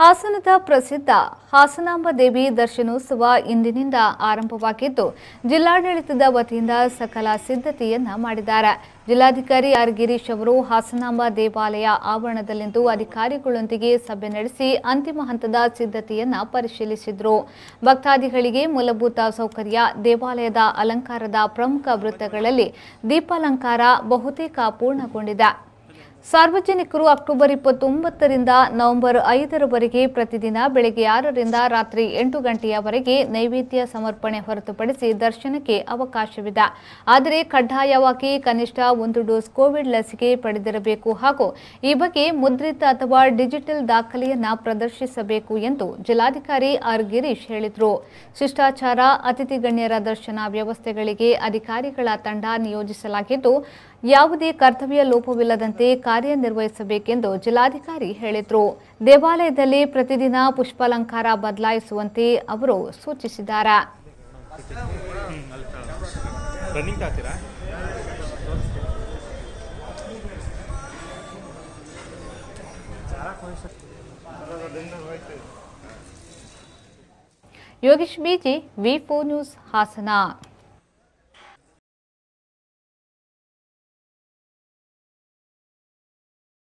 ಹಾಸನದ ಪ್ರಸಿದ್ಧ ಹಾಸನಾಂಬ ದೇವಿ ದರ್ಶನೋತ್ಸವ ಇಂದಿನಿಂದ ಆರಂಭವಾಗಿದ್ದು ಜಿಲ್ಲಾಡಳಿತದ ವತಿಯಿಂದ ಸಕಲ ಸಿದ್ಧತೆಯನ್ನ ಮಾಡಿದ್ದಾರೆ. ಜಿಲ್ಲಾಧಿಕಾರಿ ಆರ್ ಗಿರೀಶ್ ಅವರು ಹಾಸನಾಂಬ ದೇವಾಲಯ ಆವರಣದಲ್ಲಿಂದು ಅಧಿಕಾರಿಗಳೊಂದಿಗೆ ಸಭೆ ನಡೆಸಿ ಅಂತಿಮ ಹಂತದ ಸಿದ್ಧತೆಯನ್ನ ಪರಿಶೀಲಿಸಿದರು. ಭಕ್ತಾದಿಗಳಿಗೆ ಮೂಲಭೂತ ಸೌಕರ್ಯ, ದೇವಾಲಯದ ಅಲಂಕಾರದ ಪ್ರಮುಖ ವೃತ್ತಗಳಲ್ಲಿ ದೀಪಾಲಂಕಾರ ಬಹುತೇಕ ಪೂರ್ಣಗೊಂಡಿದೆ. ಸಾರ್ವಜನಿಕರು ಅಕ್ಟೋಬರ್ 29ರಿಂದ ನವೆಂಬರ್ 5ರವರೆಗೆ ಪ್ರತಿದಿನ ಬೆಳಗ್ಗೆ 6ರಿಂದ ರಾತ್ರಿ 8 ಗಂಟೆಯವರೆಗೆ ನೈವೇದ್ಯ ಸಮರ್ಪಣೆ ಹೊರತುಪಡಿಸಿ ದರ್ಶನಕ್ಕೆ ಅವಕಾಶವಿದೆ. ಆದರೆ ಕಡ್ಡಾಯವಾಗಿ ಕನಿಷ್ಠ 1 ಡೋಸ್ ಕೋವಿಡ್ ಲಸಿಕೆ ಪಡೆದಿರಬೇಕು ಹಾಗೂ ಈ ಬಗ್ಗೆ ಮುದ್ರಿತ ಅಥವಾ ಡಿಜಿಟಲ್ ದಾಖಲೆಯನ್ನ ಪ್ರದರ್ಶಿಸಬೇಕು ಎಂದು ಜಿಲ್ಲಾಧಿಕಾರಿ ಆರ್ ಗಿರೀಶ್ ಹೇಳಿದರು. ಶಿಷ್ಟಾಚಾರ, ಅತಿಥಿ ಗಣ್ಯರ ದರ್ಶನ ವ್ಯವಸ್ಥೆಗಳಿಗೆ ಅಧಿಕಾರಿಗಳ ತಂಡ ನಿಯೋಜಿಸಲಾಗಿದ್ದು ಯಾವುದೇ ಕರ್ತವ್ಯ ಲೋಪವಿಲ್ಲದಂತೆ ಕಾರ್ಯನಿರ್ವಹಿಸಬೇಕೆಂದು ಜಿಲ್ಲಾಧಿಕಾರಿ ಹೇಳಿದರು. ದೇವಾಲಯದಲ್ಲಿ ಪ್ರತಿದಿನ ಪುಷ್ಪಾಲಂಕಾರ ಬದಲಾಯಿಸುವಂತೆ ಅವರು ಸೂಚಿಸಿದ್ದಾರೆ. ಯೋಗೇಶ್ ಬಿಜಿ, ವಿ4 ನ್ಯೂಸ್, ಹಾಸನ.